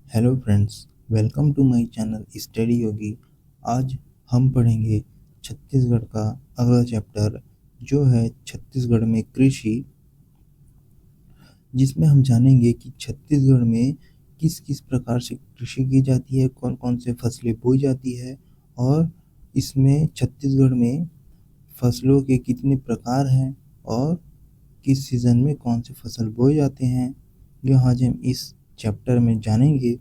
Hello friends, welcome to my channel study Yogi. आज हम पढ़ेंगे छत्तीसगढ़ का अगला चैप्टर जो है छत्तीसगढ़ में कृषि, जिसमें हम जानेंगे कि छत्तीसगढ़ में किस किस प्रकार से कृषि की जाती है, कौन कौन से फसलें बोई जाती है और इसमें छत्तीसगढ़ में फसलों के कितने प्रकार हैं और किस सीज़न में कौन से फसल बोए जाते हैं, यह आज हम इस चैप्टर में जानेंगे।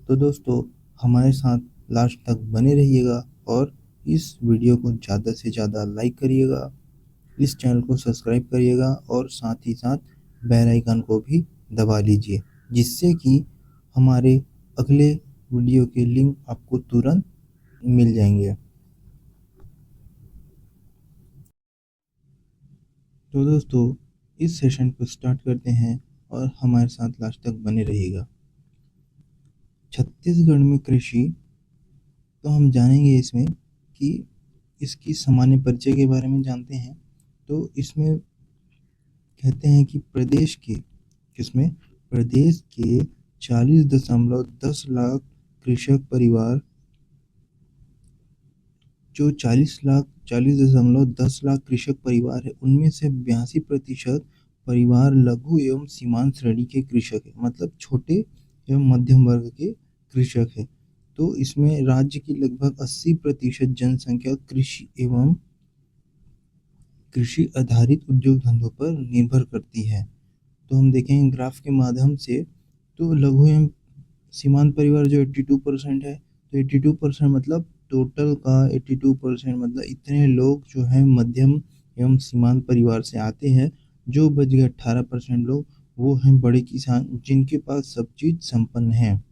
तो दोस्तों, हमारे साथ लास्ट तक बने रहिएगा और इस वीडियो को ज़्यादा से ज़्यादा लाइक करिएगा, इस चैनल को सब्सक्राइब करिएगा और साथ ही साथ बेल आइकन को भी दबा लीजिए, जिससे कि हमारे अगले वीडियो के लिंक आपको तुरंत मिल जाएंगे। तो दोस्तों, इस सेशन को स्टार्ट करते हैं और हमारे साथ लास्ट तक बने रहिएगा। छत्तीसगढ़ में कृषि, तो हम जानेंगे इसमें कि इसकी सामान्य परिचय के बारे में जानते हैं। तो इसमें कहते हैं कि प्रदेश के 40.10 लाख कृषक परिवार, जो 40.10 लाख कृषक परिवार है, उनमें से 82% परिवार लघु एवं सीमांत श्रेणी के कृषक है, मतलब छोटे एवं मध्यम वर्ग के कृषक है। तो इसमें राज्य की लगभग 80% जनसंख्या कृषि आधारित उद्योग धंधों पर निर्भर करती है। तो हम देखेंगे ग्राफ के माध्यम से, तो लघु एवं सीमांत परिवार जो 82% है, तो 82% मतलब टोटल का 82% मतलब इतने लोग जो हैं मध्यम एवं सीमांत परिवार से आते हैं। जो बच गए 18% लोग, वो हैं बड़े किसान जिनके पास सब चीज संपन्न है।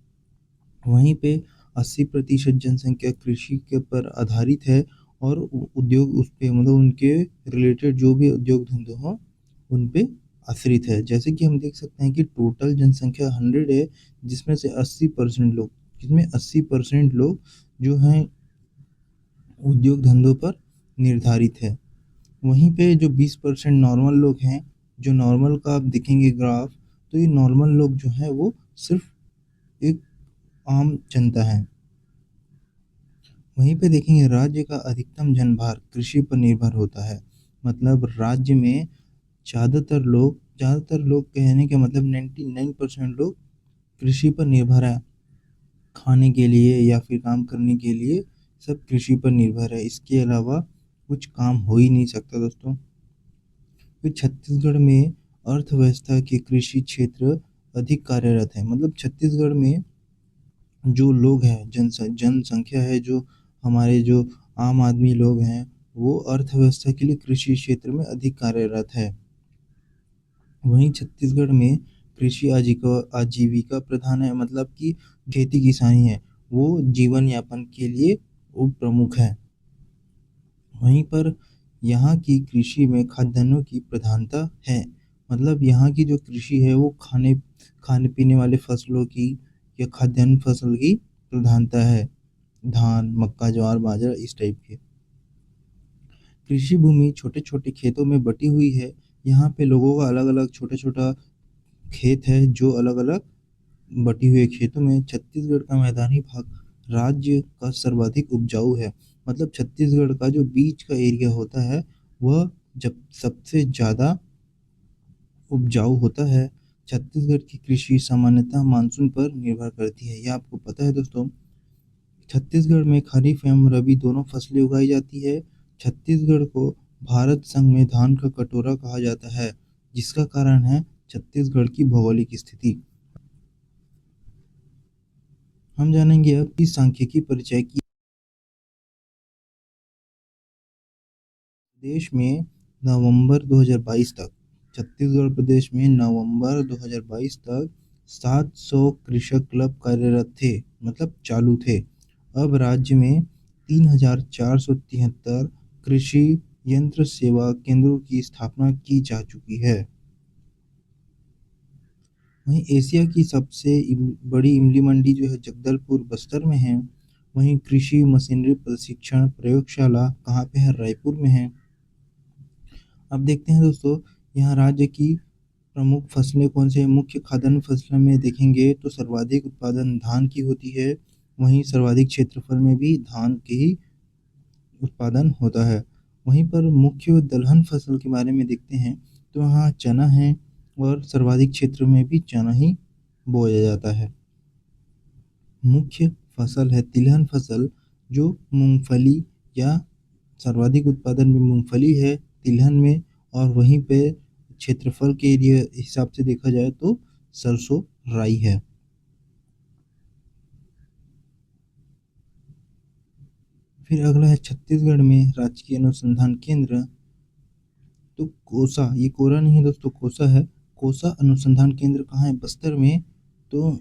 वहीं पे 80% जनसंख्या कृषि के पर आधारित है और उद्योग उस पे मतलब उनके रिलेटेड जो भी उद्योग धंधे हों उन पे आश्रित है। जैसे कि हम देख सकते हैं कि टोटल जनसंख्या 100 है, जिसमें 80% लोग जो हैं उद्योग धंधों पर निर्धारित है। वहीं पे जो 20% नॉर्मल लोग हैं, जो नॉर्मल का आप देखेंगे ग्राफ, तो ये नॉर्मल लोग जो है वो सिर्फ एक आम जनता है। वहीं पे देखेंगे राज्य का अधिकतम जनभार कृषि पर निर्भर होता है। मतलब राज्य में ज़्यादातर लोग कहने के मतलब 99% लोग कृषि पर निर्भर है। खाने के लिए या फिर काम करने के लिए सब कृषि पर निर्भर है, इसके अलावा कुछ काम हो ही नहीं सकता दोस्तों। फिर छत्तीसगढ़ में अर्थव्यवस्था के कृषि क्षेत्र अधिक कार्यरत है। मतलब छत्तीसगढ़ में जो लोग हैं, जनसंख्या है, जो हमारे जो आम आदमी लोग हैं, वो अर्थव्यवस्था के लिए कृषि क्षेत्र में अधिक कार्यरत है। वहीं छत्तीसगढ़ में कृषि आजीविका प्रधान है, मतलब कि खेती किसानी है वो जीवन यापन के लिए वो प्रमुख है। वहीं पर यहाँ की कृषि में खाद्यान्नों की प्रधानता है। मतलब यहाँ की जो कृषि है वो खाने खाने पीने वाले फसलों की या खाद्यान्न फसल की प्रधानता है। धान, मक्का, ज्वार, बाजरा इस टाइप के। कृषि भूमि छोटे छोटे खेतों में बटी हुई है। यहाँ पे लोगों का अलग अलग छोटा छोटा खेत है, जो अलग अलग बटी हुई खेतों में छत्तीसगढ़ का मैदानी भाग राज्य का सर्वाधिक उपजाऊ है। मतलब छत्तीसगढ़ का जो बीच का एरिया होता है वह जब सबसे ज़्यादा उपजाऊ होता है। छत्तीसगढ़ की कृषि सामान्यतः मानसून पर निर्भर करती है, यह आपको पता है दोस्तों। छत्तीसगढ़ में खरीफ एवं रबी दोनों फसलें उगाई जाती है। छत्तीसगढ़ को भारत संघ में धान का कटोरा कहा जाता है, जिसका कारण है छत्तीसगढ़ की भौगोलिक स्थिति। हम जानेंगे अब कि सांख्यिकी परिचय की। प्रदेश में नवंबर 2022 तक छत्तीसगढ़ प्रदेश में नवंबर 2022 तक 700 कृषक क्लब कार्यरत थे, मतलब चालू थे। अब राज्य में 3473 कृषि यंत्र सेवा केंद्रों की स्थापना की जा चुकी है। वहीं एशिया की सबसे बड़ी इमली मंडी जो है जगदलपुर बस्तर में है। वहीं कृषि मशीनरी प्रशिक्षण प्रयोगशाला कहाँ पे है? रायपुर में है। अब देखते हैं दोस्तों, यहाँ राज्य की प्रमुख फसलें कौन से हैं? मुख्य खाद्यान्न फसलों में देखेंगे तो सर्वाधिक उत्पादन धान की होती है। वहीं सर्वाधिक क्षेत्रफल में भी धान की ही उत्पादन होता है। वहीं पर मुख्य दलहन फसल के बारे में देखते हैं तो वहाँ चना है और सर्वाधिक क्षेत्र में भी चना ही बोया जाता है। मुख्य फसल है तिलहन फसल, जो मूंगफली या सर्वाधिक उत्पादन में मूंगफली है तिलहन में, और वहीं पे क्षेत्रफल के एरिया हिसाब से देखा जाए तो सरसों राई है। फिर अगला है छत्तीसगढ़ में राजकीय अनुसंधान केंद्र। तो कोसा, ये कोरा नहीं है दोस्तों, कोसा है। कोसा अनुसंधान केंद्र कहाँ है? बस्तर में। तो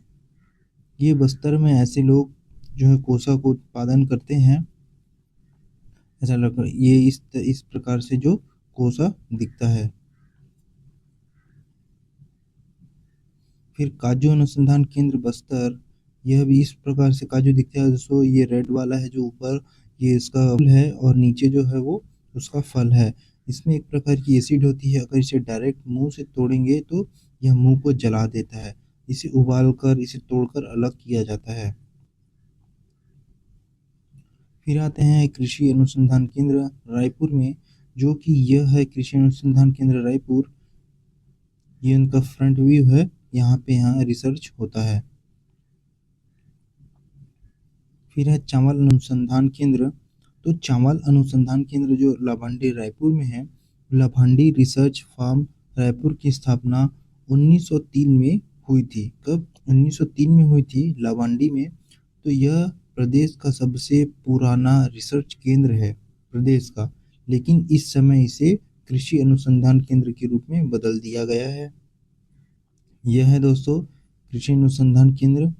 ये बस्तर में ऐसे लोग जो है कोसा को उत्पादन करते हैं। ऐसा लग ये इस प्रकार से जो कोसा दिखता है। फिर काजू अनुसंधान केंद्र बस्तर, यह भी इस प्रकार से काजू दिखता है दोस्तों। ये रेड वाला है जो ऊपर, ये इसका फूल है, और नीचे जो है वो उसका फल है। इसमें एक प्रकार की एसिड होती है, अगर इसे डायरेक्ट मुंह से तोड़ेंगे तो यह मुंह को जला देता है। इसे उबाल कर, इसे तोड़कर अलग किया जाता है। फिर आते हैं कृषि अनुसंधान केंद्र रायपुर में, जो कि यह है कृषि अनुसंधान केंद्र रायपुर। ये उनका फ्रंट व्यू है, यहाँ रिसर्च होता है। फिर है चावल अनुसंधान केंद्र। तो चावल अनुसंधान केंद्र जो लाभांडी रायपुर में है, लाभांडी रिसर्च फार्म रायपुर की स्थापना 1903 में हुई थी। कब? 1903 में हुई थी लाभांडी में। तो यह प्रदेश का सबसे पुराना रिसर्च केंद्र है प्रदेश का, लेकिन इस समय इसे कृषि अनुसंधान केंद्र के रूप में बदल दिया गया है। यह है दोस्तों कृषि अनुसंधान केंद्र।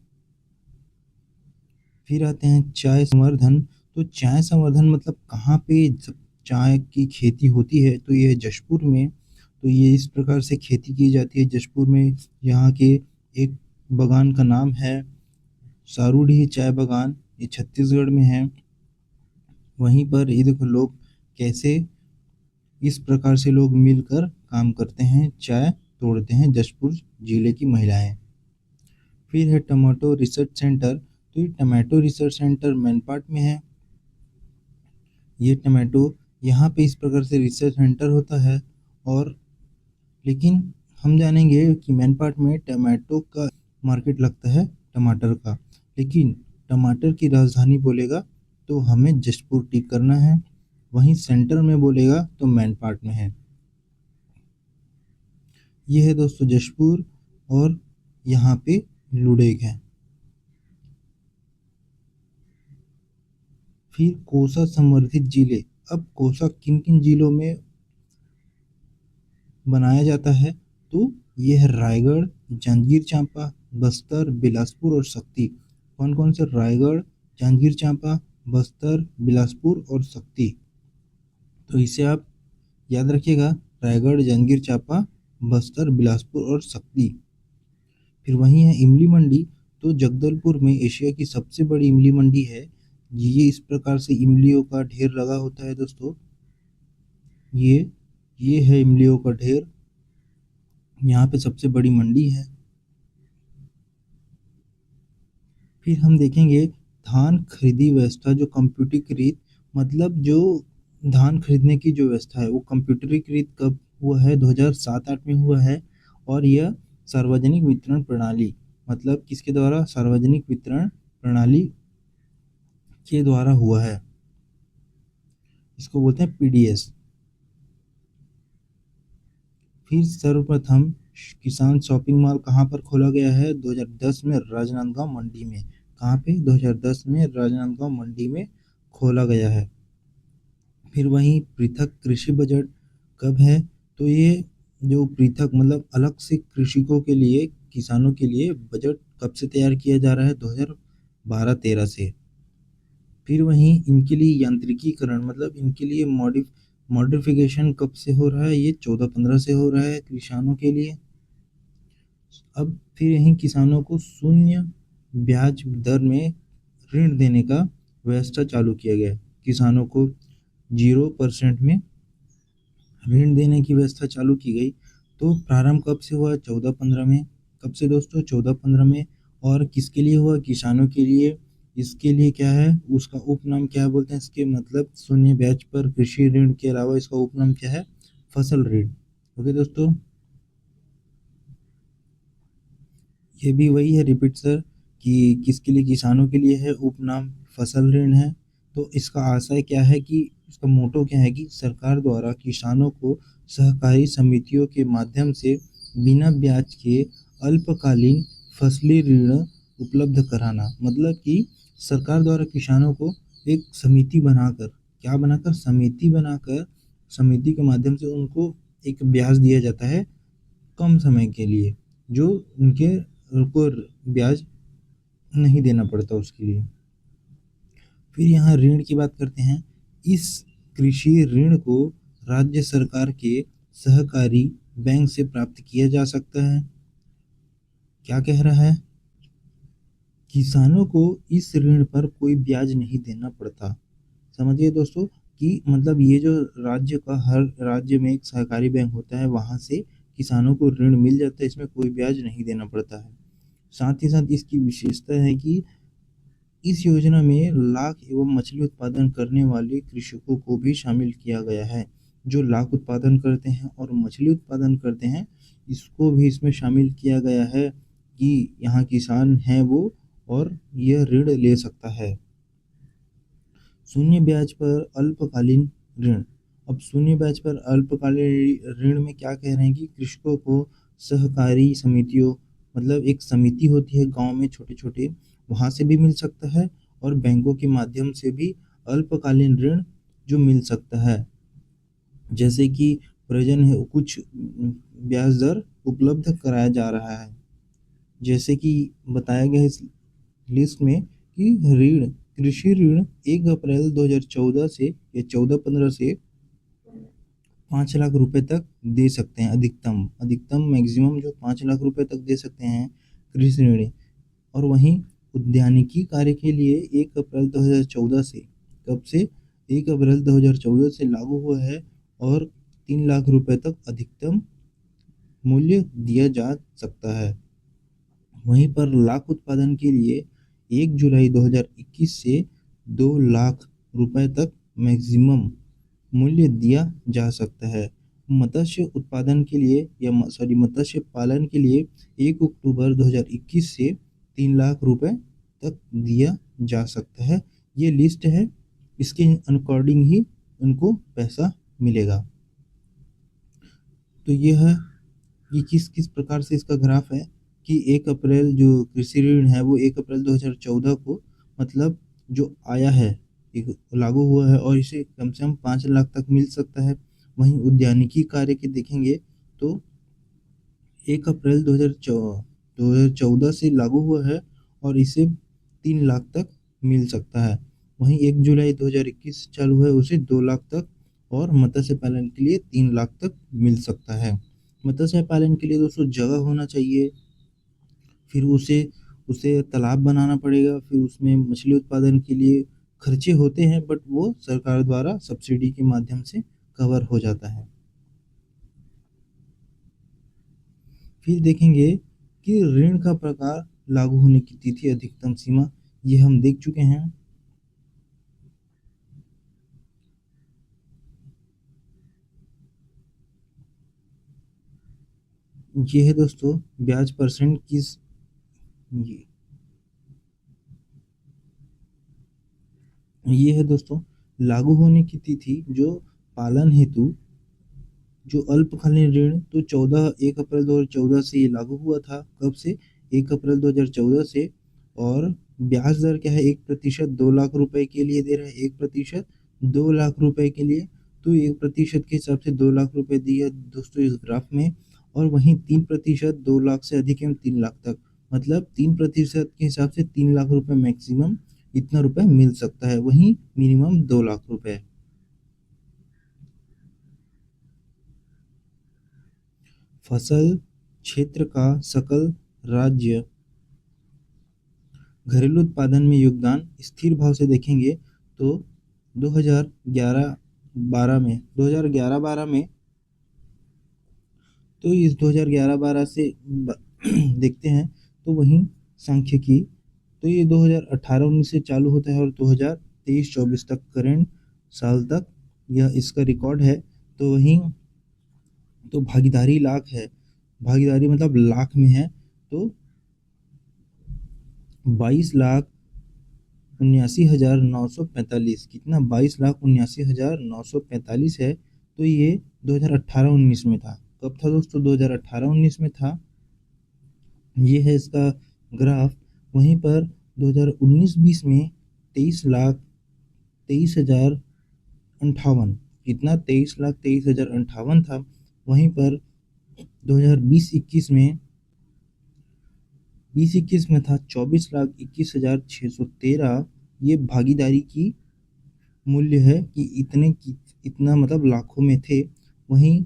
फिर आते हैं चाय संवर्धन। तो चाय संवर्धन मतलब कहाँ पे चाय की खेती होती है? तो ये जशपुर में। तो ये इस प्रकार से खेती की जाती है जशपुर में। यहाँ के एक बागान का नाम है सारूढ़ी चाय बागान, ये छत्तीसगढ़ में है। वहीं पर ये देखो लोग कैसे इस प्रकार से लोग मिलकर काम करते हैं, चाय तोड़ते हैं जशपुर जिले की महिलाएं। फिर है टमाटो रिसर्च सेंटर। तो ये टमाटो रिसर्च सेंटर मैनपाट में है। ये टमाटो, यहाँ पे इस प्रकार से रिसर्च सेंटर होता है। और लेकिन हम जानेंगे कि मैनपाट में टमाटो का मार्केट लगता है टमाटर का, लेकिन टमाटर की राजधानी बोलेगा तो हमें जशपुर टिक करना है। वहीं सेंटर में बोलेगा तो मैनपाट में है। ये है दोस्तों जशपुर, और यहाँ पे लुडेग है। फिर कोसा संवर्धित जिले। अब कोसा किन किन जिलों में बनाया जाता है? तो ये है रायगढ़, जांजगीर चांपा, बस्तर, बिलासपुर और शक्ति। कौन कौन से? रायगढ़, जांजगीर चांपा, बस्तर, बिलासपुर और शक्ति। तो इसे आप याद रखिएगा, रायगढ़, जांजगीर चांपा, बस्तर, बिलासपुर और शक्ति। फिर वहीं है इमली मंडी। तो जगदलपुर में एशिया की सबसे बड़ी इमली मंडी है। ये इस प्रकार से इमलियों का ढेर लगा होता है दोस्तों। ये ये है इमलियों का ढेर, यहाँ पे सबसे बड़ी मंडी है। फिर हम देखेंगे धान खरीदी व्यवस्था जो कंप्यूटरीकृत, मतलब जो धान खरीदने की जो व्यवस्था है वो कंप्यूटरीकृत कब हुआ है? 2007-8 में हुआ है। और यह सार्वजनिक वितरण प्रणाली, मतलब किसके द्वारा? सार्वजनिक वितरण प्रणाली के द्वारा हुआ है। इसको बोलते हैं पीडीएस। फिर सर्वप्रथम किसान शॉपिंग मॉल कहाँ पर खोला गया है? 2010 में राजनांदगांव मंडी में। कहाँ पे? 2010 में राजनांदगांव मंडी में खोला गया है। फिर वहीं पृथक कृषि बजट कब है? तो ये जो पृथक मतलब अलग से कृषकों के लिए, किसानों के लिए बजट कब से तैयार किया जा रहा है? 2012-13 से। फिर वहीं इनके लिए यांत्रिकीकरण, मतलब इनके लिए मॉडिफिकेशन कब से हो रहा है? ये 14-15 से हो रहा है किसानों के लिए। अब फिर यहीं किसानों को शून्य ब्याज दर में ऋण देने का व्यवस्था चालू किया गया है। किसानों को 0% में ऋण देने की व्यवस्था चालू की गई। तो प्रारंभ कब से हुआ? 14-15 में। कब से दोस्तों? 14-15 में। और किसके लिए हुआ? किसानों के लिए। इसके लिए क्या है, उसका उपनाम क्या बोलते हैं? इसके मतलब शून्य ब्याज पर कृषि ऋण के अलावा इसका उपनाम क्या है? फसल ऋण। ओके दोस्तों, ये भी वही है रिपीट सर, कि किसके लिए? किसानों के लिए है, उपनाम फसल ऋण है। तो इसका आशय क्या है कि इसका मोटो क्या है कि सरकार द्वारा किसानों को सहकारी समितियों के माध्यम से बिना ब्याज के अल्पकालीन फसली ऋण उपलब्ध कराना। मतलब कि सरकार द्वारा किसानों को एक समिति बनाकर, क्या बनाकर? समिति बनाकर, समिति के माध्यम से उनको एक ब्याज दिया जाता है कम समय के लिए, जो उनके को ब्याज नहीं देना पड़ता उसके लिए। फिर यहाँ ऋण की बात करते हैं। इस कृषि ऋण को राज्य सरकार के सहकारी बैंक से प्राप्त किया जा सकता है। क्या कह रहा है? किसानों को इस ऋण पर कोई ब्याज नहीं देना पड़ता। समझिए दोस्तों, कि मतलब ये जो राज्य का, हर राज्य में एक सहकारी बैंक होता है, वहाँ से किसानों को ऋण मिल जाता है, इसमें कोई ब्याज नहीं देना पड़ता है। साथ ही साथ इसकी विशेषता है कि इस योजना में लाख एवं मछली उत्पादन करने वाले कृषकों को भी शामिल किया गया है। जो लाख उत्पादन करते हैं और मछली उत्पादन करते हैं, इसको भी इसमें शामिल किया गया है कि यहाँ किसान है वो, और यह ऋण ले सकता है। शून्य ब्याज पर अल्पकालीन ऋण। अब शून्य ब्याज पर अल्पकालीन ऋण में क्या कह रहे हैं कि कृषकों को सहकारी समितियों, मतलब एक समिति होती है गांव में छोटे छोटे, वहां से भी मिल सकता है, और बैंकों के माध्यम से भी अल्पकालीन ऋण जो मिल सकता है। जैसे कि प्रयोजन है, कुछ ब्याज दर उपलब्ध कराया जा रहा है। जैसे कि बताया गया है इस लिस्ट में कि ऋण, कृषि ऋण 1 अप्रैल 2014 से या 14-15 से 5 लाख रुपए तक दे सकते हैं। अधिकतम अधिकतम मैक्सिमम जो 5 लाख रुपए तक दे सकते हैं कृषि ऋण। और वहीं उद्यानिकी कार्य के लिए 1 अप्रैल 2014 से, कब से? 1 अप्रैल 2014 से लागू हुआ है, और 3 लाख रुपए तक अधिकतम मूल्य दिया जा सकता है। वहीं पर लाख उत्पादन के लिए 1 जुलाई 2021 से 2 लाख रुपए तक मैक्सिमम मूल्य दिया जा सकता है। मत्स्य उत्पादन के लिए, या मत्स्य पालन के लिए 1 अक्टूबर 2021 से 3 लाख रुपए तक दिया जा सकता है। ये लिस्ट है, इसके अकॉर्डिंग ही उनको पैसा मिलेगा। तो ये है कि किस किस प्रकार से इसका ग्राफ है, कि 1 अप्रैल जो कृषि ऋण है वो 1 अप्रैल 2014 को, मतलब जो आया है, एक लागू हुआ है, और इसे कम से कम 5 लाख तक मिल सकता है। वहीं उद्यानिकी कार्य के देखेंगे तो 1 अप्रैल 2014 से लागू हुआ है, और इसे 3 लाख तक मिल सकता है। वहीं 1 जुलाई 2021 से चालू है, उसे 2 लाख तक, और मत्स्य पालन के लिए 3 लाख तक मिल सकता है। मत्स्य पालन के लिए दोस्तों जगह होना चाहिए, फिर उसे उसे तालाब बनाना पड़ेगा, फिर उसमें मछली उत्पादन के लिए खर्चे होते हैं, बट वो सरकार द्वारा सब्सिडी के माध्यम से कवर हो जाता है। फिर देखेंगे कि ऋण का प्रकार, लागू होने की तिथि, अधिकतम सीमा, ये हम देख चुके हैं। ये है दोस्तों ब्याज परसेंट किस, ये है दोस्तों लागू होने की तिथि, जो पालन हेतु जो अल्पकालीन ऋण, तो 1 अप्रैल 2014 से ये लागू हुआ था। कब से? 1 अप्रैल 2014 से। और ब्याज दर क्या है? 1%, 2 लाख रुपए के लिए दे रहा है 1%, 2 लाख रुपए के लिए। तो 1% के हिसाब से 2 लाख रुपए दिए दोस्तों इस ग्राफ में। और वहीं 3%, 2 लाख से अधिक एवं 3 लाख तक, मतलब 3% के हिसाब से 3 लाख रुपए मैक्सिमम, इतना रुपए मिल सकता है। वहीं मिनिमम 2 लाख रुपए। फसल क्षेत्र का सकल राज्य घरेलू उत्पादन में योगदान स्थिर भाव से देखेंगे तो 2011-12 में तो इस 2011-12 से देखते हैं तो वहीं सांख्यिकी, तो ये 2018-19 से चालू होता है और 2023-24 तक करंट साल तक यह इसका रिकॉर्ड है। तो वहीं तो भागीदारी लाख है, भागीदारी मतलब लाख में है, तो 22,79,945, कितना 22,79,945 है। तो ये 2018-19 में था। कब था दोस्तों? 2018-19 में था। ये है इसका ग्राफ। वहीं पर 2019-20 में 23,23,058, कितना 23,23,058 था। वहीं पर 2020-21 में 2021 में था 24,21,613। ये भागीदारी की मूल्य है कि इतने की इतना मतलब लाखों में थे। वहीं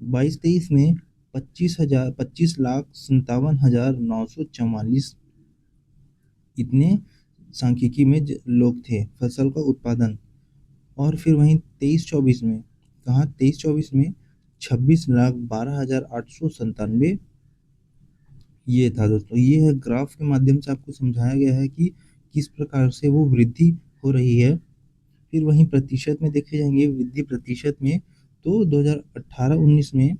22-23 में 25,57,944 इतने सांख्यिकी में लोग थे, फसल का उत्पादन। और फिर वहीं 23-24 में कहा, 23-24 में 26,12,897 ये था दोस्तों। ये है ग्राफ के माध्यम से आपको समझाया गया है कि किस प्रकार से वो वृद्धि हो रही है। फिर वहीं प्रतिशत में देखे जाएंगे, वृद्धि प्रतिशत में तो 2018-19 में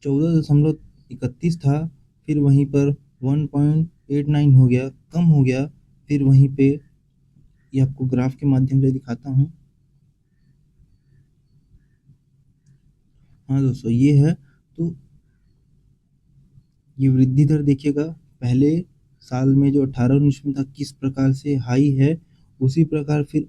14.31 था। फिर वहीं पर 1.89 हो गया, कम हो गया। फिर वहीं पे ये आपको ग्राफ के माध्यम से दिखाता हूँ। हाँ दोस्तों, ये है। तो ये वृद्धि दर देखिएगा, पहले साल में जो 18-19 में था किस प्रकार से हाई है, उसी प्रकार फिर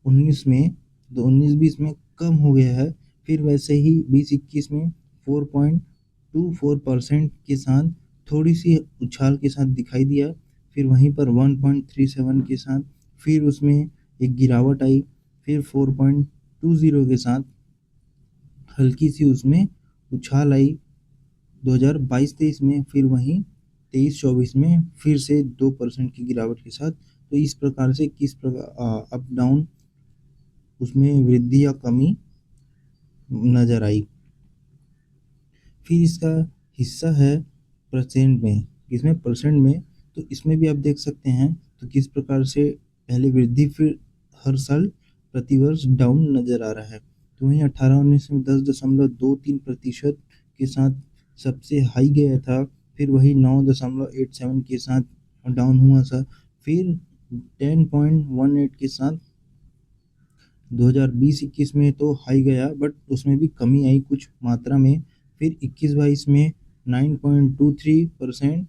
19 में, तो 19-20 में कम हो गया है। फिर वैसे ही 20-21 में 4.24% के साथ थोड़ी सी उछाल के साथ दिखाई दिया। फिर वहीं पर 1.37 के साथ फिर उसमें एक गिरावट आई। फिर 4.20 के साथ हल्की सी उसमें उछाल आई 2022-23 में। फिर वहीं 23-24 में फिर से 2% की गिरावट के साथ। तो इस प्रकार से किस प्रकार अप डाउन उसमें वृद्धि या कमी नजर आई। फिर इसका हिस्सा है परसेंट में, इसमें परसेंट में, तो इसमें भी आप देख सकते हैं तो किस प्रकार से पहले वृद्धि फिर हर साल प्रतिवर्ष डाउन नजर आ रहा है। तो वहीं 18-19 में 10.23% के साथ सबसे हाई गया था। फिर वही 9.87 के साथ डाउन हुआ था। फिर 10.18 के साथ 2020-21 में तो हाई गया, बट उसमें भी कमी आई कुछ मात्रा में। फिर 21-22 में 9.23%।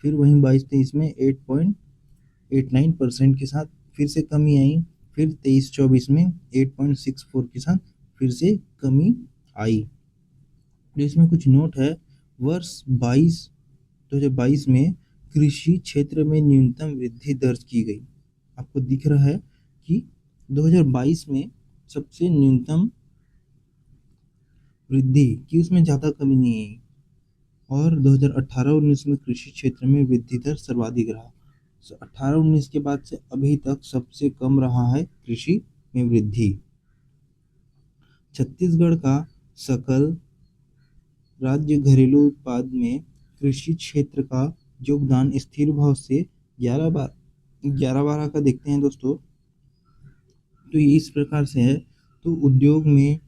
फिर वहीं 22-23 में 8.89% के साथ फिर से कमी आई। फिर 23-24 में 8.64 के साथ फिर से कमी आई। तो इसमें कुछ नोट है। वर्ष 2022 में कृषि क्षेत्र में न्यूनतम वृद्धि दर्ज की गई। आपको दिख रहा है कि 2022 में सबसे न्यूनतम वृद्धि की, उसमें ज़्यादा कमी नहीं आई। और 2018-19 में कृषि क्षेत्र में वृद्धि दर सर्वाधिक रहा। 18-19 के बाद से अभी तक सबसे कम रहा है कृषि में वृद्धि। छत्तीसगढ़ का सकल राज्य घरेलू उत्पाद में कृषि क्षेत्र का योगदान स्थिर भाव से 11-12 का देखते हैं दोस्तों। तो ये इस प्रकार से है। तो उद्योग में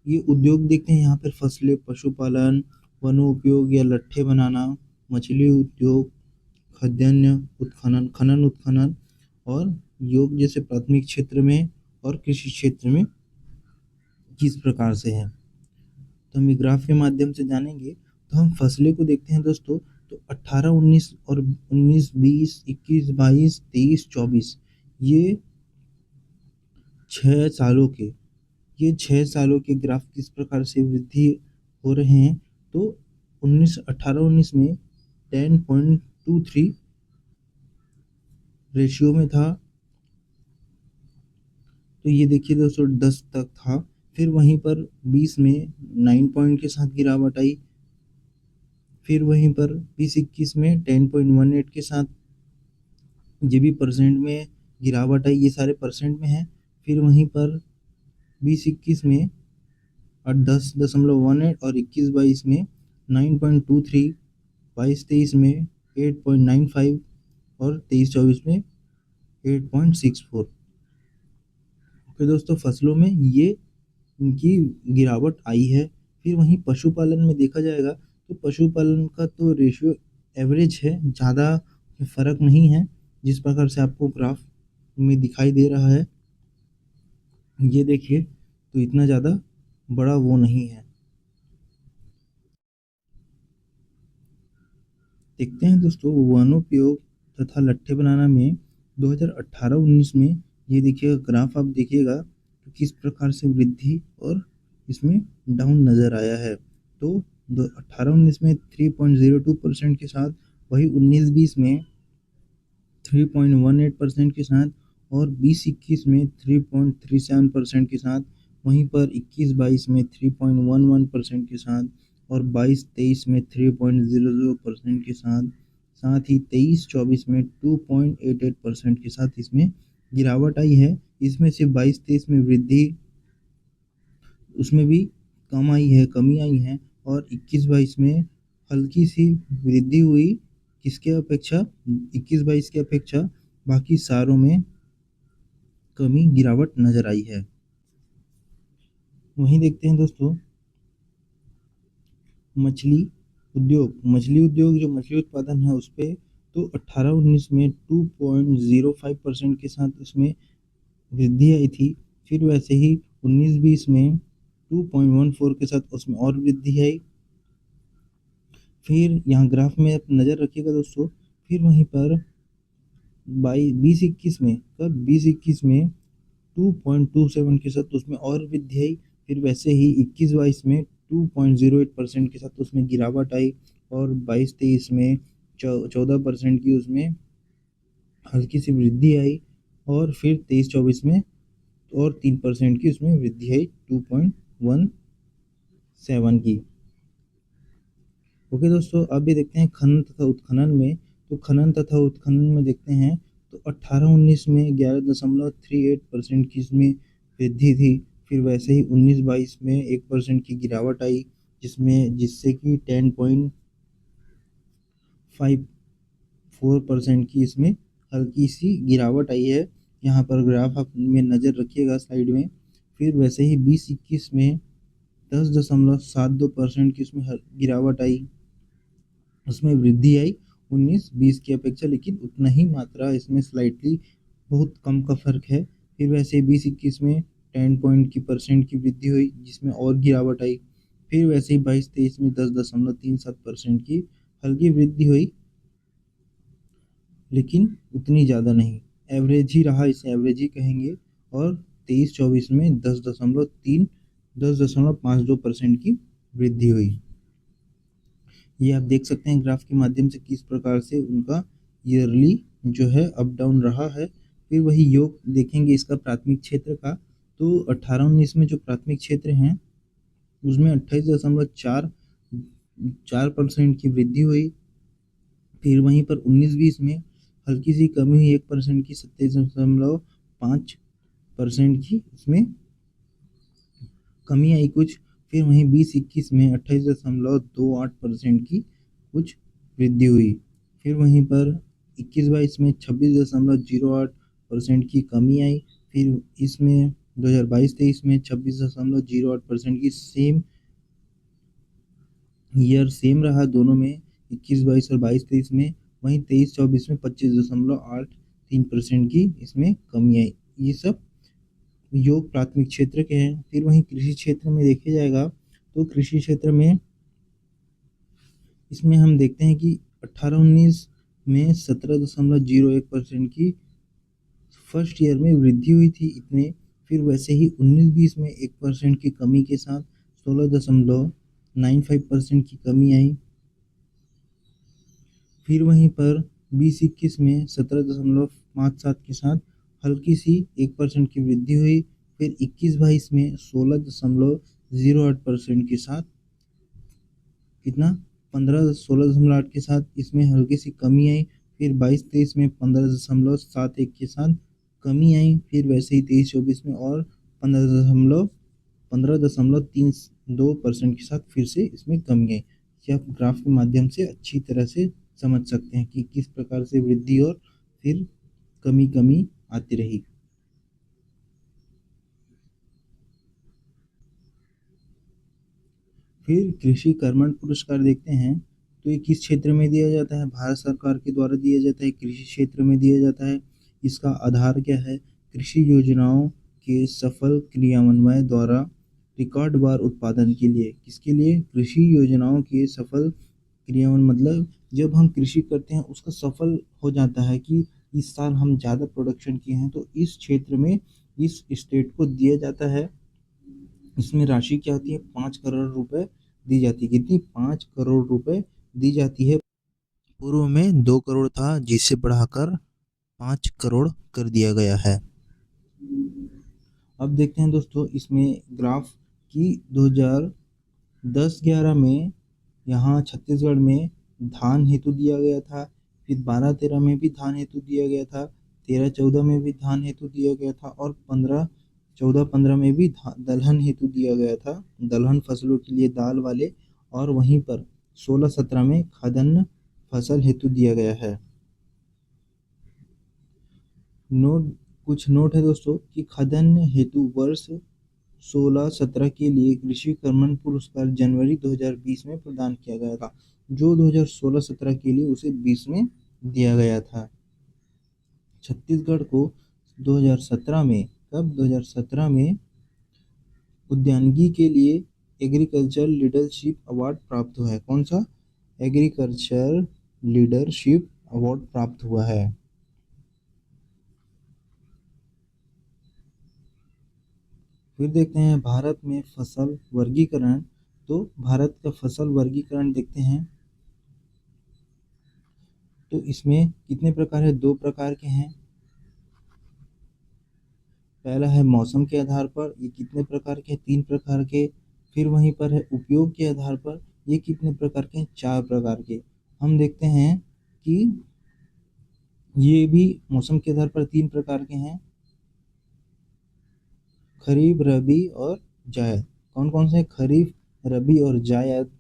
ये उद्योग देखते हैं यहाँ पर फसलें, पशुपालन, वनोपयोग या लट्ठे बनाना, मछली उद्योग, खाद्यान्न उत्खनन, खनन उत्खनन और योग जैसे प्राथमिक क्षेत्र में और कृषि क्षेत्र में किस प्रकार से है, तो हम ग्राफ के माध्यम से जानेंगे। तो हम फसलें को देखते हैं दोस्तों। तो 18-19 और 19-20, 21-22, 23-24 ये 6 सालों के ग्राफ किस प्रकार से वृद्धि हो रहे हैं। तो 18-19 में 10.23 रेशियो में था। तो ये देखिए दोस्तों 10 तक था। फिर वहीं पर 20 में 9 पॉइंट के साथ गिरावट आई। फिर वहीं पर 20-21 में 10.18 के साथ ये भी परसेंट में गिरावट आई। ये सारे परसेंट में है। फिर वहीं पर 20-21 में और 10.18 और 21-22 में 9.23, 22-23 में 8.95 और 23-24 में 8.64। ओके दोस्तों, फसलों में ये इनकी गिरावट आई है। फिर वहीं पशुपालन में देखा जाएगा तो पशुपालन का तो रेशियो एवरेज है, ज़्यादा फर्क नहीं है जिस प्रकार से आपको ग्राफ में दिखाई दे रहा है। ये देखिए, तो इतना ज़्यादा बड़ा वो नहीं है। देखते हैं दोस्तों, वनोपयोग तथा लट्ठे बनाना में 2018-19 में ये देखिएगा ग्राफ, आप देखिएगा तो किस प्रकार से वृद्धि और इसमें डाउन नज़र आया है। तो 18-19 में 3.02% के साथ, वही 19-20 में 3.18% के साथ और 20-21 में 3.37% के साथ, वहीं पर 21-22 में 3.11% के साथ और 22-23 में 3.00% के साथ, साथ ही 23-24 में 2.88% के साथ इसमें गिरावट आई है। इसमें से 22-23 में वृद्धि, उसमें भी कमी आई है और 21-22 में हल्की सी वृद्धि हुई। किसके अपेक्षा? 21-22 की अपेक्षा बाकी सारों में कमी गिरावट नजर आई है। वहीं देखते हैं दोस्तों, मछली उद्योग जो मछली उत्पादन है उस पे, तो 18-19 में 2.05% के साथ उसमें वृद्धि आई थी। फिर वैसे ही 19-20 में 2.14 के साथ उसमें और वृद्धि आई। फिर यहाँ ग्राफ में आप नज़र रखिएगा दोस्तों, फिर वहीं पर 20-21 में 2.27 के साथ उसमें और वृद्धि आई। फिर वैसे ही 21-22 में 2.08% के साथ उसमें गिरावट आई और 22-23 में 14% की उसमें हल्की सी वृद्धि आई और फिर 23-24 में और 3% की उसमें वृद्धि आई 2.17 की। ओके दोस्तों, अब भी देखते हैं खनन तथा उत्खनन में। तो खनन तथा उत्खनन में देखते हैं तो 18-19 में 11.38% की इसमें वृद्धि थी। फिर वैसे ही 19-22 में 1% की गिरावट आई, जिससे कि 10.54% की इसमें हल्की सी गिरावट आई है। यहाँ पर ग्राफ आप में नज़र रखिएगा स्लाइड में। फिर वैसे ही 20-21 में 10.72% की इसमें गिरावट आई, उसमें वृद्धि आई 19-20 की अपेक्षा, लेकिन उतना ही मात्रा इसमें स्लाइटली बहुत कम का फर्क है। फिर वैसे 20-21 में 10% की वृद्धि हुई, जिसमें और गिरावट आई। फिर वैसे ही 22-23 में 10.37% की हल्की वृद्धि हुई, लेकिन उतनी ज़्यादा नहीं, एवरेज ही रहा, इसे एवरेज ही कहेंगे। और 23-24 में 10.52% की वृद्धि हुई। ये आप देख सकते हैं ग्राफ के माध्यम से किस प्रकार से उनका ईयरली जो है अप डाउन रहा है। फिर वही योग देखेंगे इसका प्राथमिक क्षेत्र का, तो 18-19 में जो प्राथमिक क्षेत्र हैं उसमें 28.44% की वृद्धि हुई। फिर वहीं पर 19-20 में हल्की सी कमी हुई 1% की, 27.5% की इसमें कमी आई कुछ। फिर वहीं 20-21 में 28.28% की कुछ वृद्धि हुई। फिर वहीं पर 21-22 में 26.08% की कमी आई। फिर इसमें 2022-23 में 26.08% की सेम रहा दोनों में, 21-22 और 22-23 में। वहीं 23-24 में 25.83% की इसमें कमी आई। ये सब योग प्राथमिक क्षेत्र के हैं। फिर वहीं कृषि क्षेत्र में देखा जाएगा तो कृषि क्षेत्र में इसमें हम देखते हैं कि 18-19 में 17.01% की फर्स्ट ईयर में वृद्धि हुई थी इतने। फिर वैसे ही 19-20 में 1% की कमी के साथ 16.95% की कमी आई। फिर वहीं पर 20-21 में 17.57 के साथ हल्की सी 1% की वृद्धि हुई। फिर 21-22 में 16.08% के साथ कितना 16.8 के साथ इसमें हल्की सी कमी आई। फिर 22-23 में 15.71 के साथ कमी आई। फिर वैसे ही 23-24 में और 15.71 15.32% के साथ फिर से इसमें कमी आई। ये आप ग्राफ के माध्यम से अच्छी तरह से समझ सकते हैं कि किस प्रकार से वृद्धि और फिर कमी कमी आती रही। फिर कृषि कर्मण पुरस्कार देखते हैं, तो ये किस क्षेत्र में दिया जाता है? भारत सरकार के द्वारा दिया जाता है, कृषि क्षेत्र में दिया जाता है। इसका आधार क्या है? कृषि योजनाओं के सफल क्रियान्वयन द्वारा रिकॉर्डवार उत्पादन के लिए। किसके लिए? कृषि योजनाओं के सफल क्रियान्वयन मतलब जब हम कृषि करते हैं उसका सफल हो जाता है कि इस साल हम ज़्यादा प्रोडक्शन किए हैं, तो इस क्षेत्र में इस स्टेट को दिया जाता है। इसमें राशि क्या होती है? 5 करोड़ रुपए दी जाती है। कितनी? 5 करोड़ रुपए दी जाती है। पूर्व में 2 करोड़ था, जिसे बढ़ाकर 5 करोड़ कर दिया गया है। अब देखते हैं दोस्तों इसमें ग्राफ की 2010-11 में यहाँ छत्तीसगढ़ में धान हेतु दिया गया था। फिर 12-13 में भी धान हेतु दिया गया था। 13-14 में भी धान हेतु दिया गया था और 14-15 में भी दलहन हेतु दिया गया था, दलहन फसलों के लिए दाल वाले। और वहीं पर 16-17 में खाद्यान्न फसल हेतु दिया गया है। नोट कुछ नोट है दोस्तों कि खाद्यान्न हेतु वर्ष 16-17 के लिए कृषि कर्मण पुरस्कार जनवरी 2020 में प्रदान किया गया था। जो 2016-17 के लिए उसे 20 में दिया गया था। छत्तीसगढ़ को 2017 में, कब? 2017 में उद्यानिकी के लिए एग्रीकल्चर लीडरशिप अवार्ड प्राप्त हुआ है। कौन सा? एग्रीकल्चर लीडरशिप अवार्ड प्राप्त हुआ है। फिर देखते हैं भारत में फसल वर्गीकरण। तो भारत का फसल वर्गीकरण देखते हैं, तो इसमें कितने प्रकार है? 2 प्रकार के हैं। पहला है मौसम के आधार पर, ये कितने प्रकार के? 3 प्रकार के। फिर वहीं पर है उपयोग के आधार पर, ये कितने प्रकार के? 4 प्रकार के। हम देखते हैं कि ये भी मौसम के आधार पर 3 प्रकार के हैं, खरीफ, रबी और जायद। कौन कौन से? खरीफ, रबी और जायद।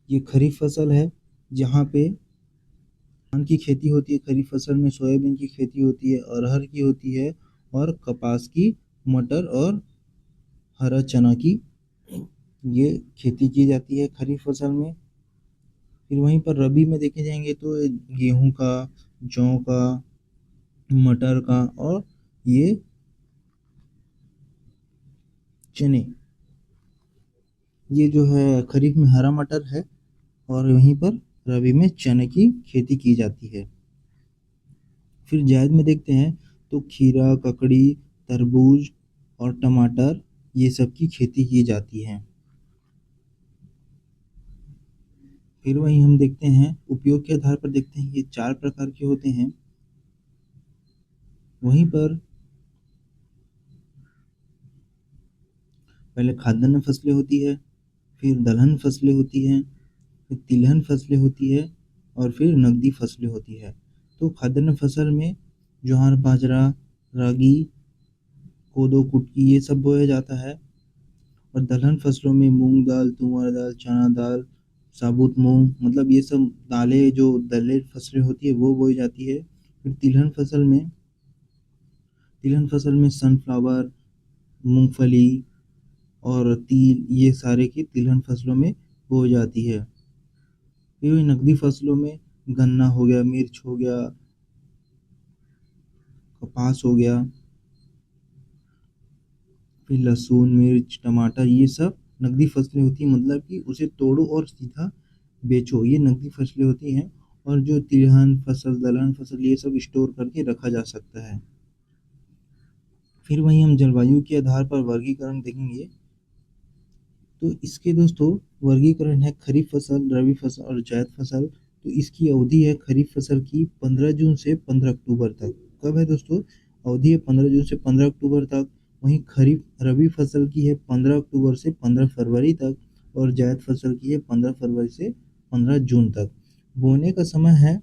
ये खरीफ फसल है जहाँ पे धान की खेती होती है, खरीफ फसल में सोयाबीन की खेती होती है, अरहर की होती है, और कपास की, मटर और हरा चना की ये खेती की जाती है खरीफ फसल में। फिर वहीं पर रबी में देखे जाएंगे तो गेहूं का, जौ का, मटर का और ये चने, ये जो है खरीफ में हरा मटर है और वहीं पर रबी में चने की खेती की जाती है। फिर जायद में देखते हैं तो खीरा, ककड़ी, तरबूज और टमाटर, ये सब की खेती की जाती है। फिर वहीं हम देखते हैं उपयोग के आधार पर देखते हैं, ये 4 प्रकार के होते हैं। वहीं पर पहले खाद्यान्न फसलें होती है, फिर दलहन फसलें होती हैं, फिर तिलहन फसलें होती है और फिर नकदी फसलें होती है। तो खाद्यान्न फसल में ज्वार, बाजरा, रागी, कोदो, कुटकी ये सब बोया जाता है। और दलहन फसलों में मूंग दाल, तुअर दाल, चना दाल, साबुत मूंग, मतलब ये सब दालें, जो दलेर फसलें होती है वो बोई जाती है। फिर तिलहन फसल में सनफ्लावर, मूंगफली और तिल, ये सारे की तिलहन फसलों में बोई जाती है। फिर वही नकदी फसलों में गन्ना हो गया, मिर्च हो गया, कपास हो गया, फिर लहसुन, मिर्च, टमाटर, ये सब नकदी फसलें होती हैं, मतलब कि उसे तोड़ो और सीधा बेचो, ये नकदी फसलें होती हैं। और जो तिलहन फसल, दलहन फसल, ये सब स्टोर करके रखा जा सकता है। फिर वहीं हम जलवायु के आधार पर वर्गीकरण देखेंगे, तो इसके दोस्तों वर्गीकरण है खरीफ फसल, रबी फसल और जायद फसल। तो इसकी अवधि है खरीफ फसल की 15 जून से 15 अक्टूबर तक। कब है दोस्तों? अवधि है 15 जून से 15 अक्टूबर तक। वहीं खरीफ रबी फसल की है 15 अक्टूबर से 15 फरवरी तक और जायद फसल की है 15 फरवरी से 15 जून तक। बोने का समय है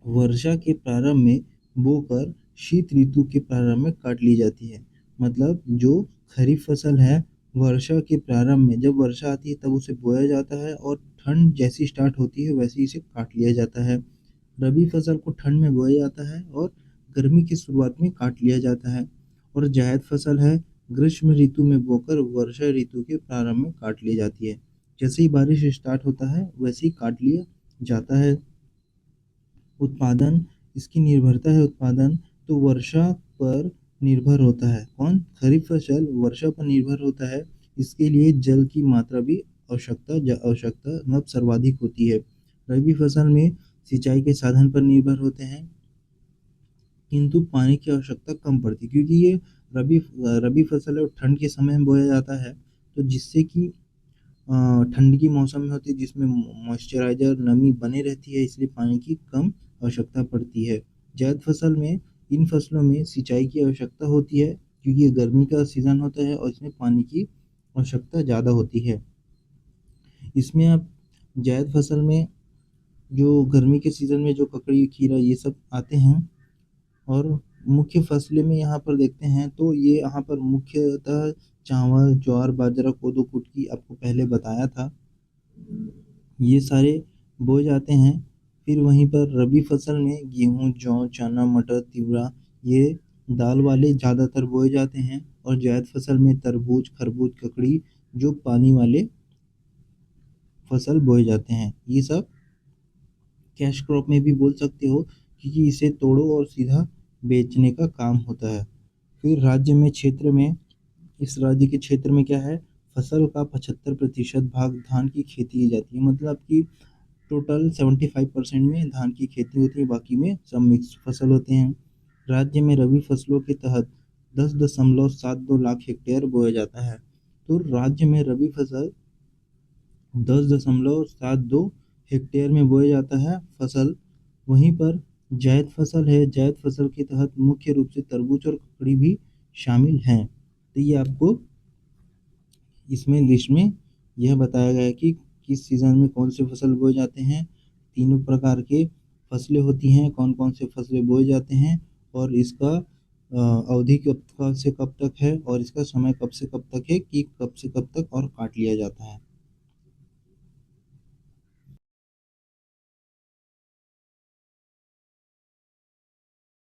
वर्षा के प्रारंभ में बोकर शीत ऋतु के प्रारंभ में काट ली जाती है। मतलब जो खरीफ फसल है, वर्षा के प्रारंभ में जब वर्षा आती है तब उसे बोया जाता है और ठंड जैसी स्टार्ट होती है वैसे ही इसे काट लिया जाता है। रबी फसल को ठंड में बोया जाता है और गर्मी की शुरुआत में काट लिया जाता है। और जायद फसल है, ग्रीष्म ऋतु में बोकर वर्षा ऋतु के प्रारंभ में काट ली जाती है। जैसे ही बारिश स्टार्ट होता है वैसे ही काट लिया जाता है। उत्पादन, इसकी निर्भरता है उत्पादन तो वर्षा पर निर्भर होता है। कौन? खरीफ फसल वर्षा पर निर्भर होता है। इसके लिए जल की मात्रा भी आवश्यकता मतलब सर्वाधिक होती है। रबी फसल में सिंचाई के साधन पर निर्भर होते हैं किंतु पानी की आवश्यकता कम पड़ती है, क्योंकि ये रबी रबी फसल है और ठंड के समय में बोया जाता है, तो जिससे कि ठंड की मौसम में होती है जिसमें मॉइस्चराइजर नमी बने रहती है, इसलिए पानी की कम आवश्यकता पड़ती है। जायद फसल में इन फसलों में सिंचाई की आवश्यकता होती है क्योंकि ये गर्मी का सीजन होता है और इसमें पानी की आवश्यकता ज़्यादा होती है। इसमें अब जायद फसल में जो गर्मी के सीजन में जो ककड़ी खीरा ये सब आते हैं। और मुख्य फसलें में यहाँ पर देखते हैं तो ये यहाँ पर मुख्यतः चावल, ज्वार, बाजरा, कोदो, कुटकी आपको पहले बताया था, ये सारे बोए जाते हैं। फिर वहीं पर रबी फसल में गेहूँ, जौ, चना, मटर, तिवरा ये दाल वाले ज़्यादातर बोए जाते हैं। और जायद फसल में तरबूज, खरबूज, ककड़ी जो पानी वाले फसल बोए जाते हैं। ये सब कैश क्रॉप में भी बोल सकते हो क्योंकि इसे तोड़ो और सीधा बेचने का काम होता है। फिर राज्य में क्षेत्र में इस राज्य के क्षेत्र में क्या है, फसल का 75% भाग धान की खेती की जाती है। मतलब कि टोटल 75% में धान की खेती होती है, बाकी में सब मिक्स फसल होते हैं। राज्य में रबी फसलों के तहत 10.72 लाख हेक्टेयर बोया जाता है। तो राज्य में रबी फसल 10.72 हेक्टेयर में बोया जाता है फसल। वहीं पर जायद फसल है, जायद फसल के तहत मुख्य रूप से तरबूज और ककड़ी भी शामिल हैं। तो ये आपको इसमें लिस्ट में यह बताया गया है कि किस सीज़न में कौन से फसल बोए जाते हैं, तीनों प्रकार के फसलें होती हैं, कौन कौन से फसलें बोए जाते हैं और इसका अवधि कब से कब तक है और इसका समय कब से कब तक है कि कब से कब तक और काट लिया जाता है।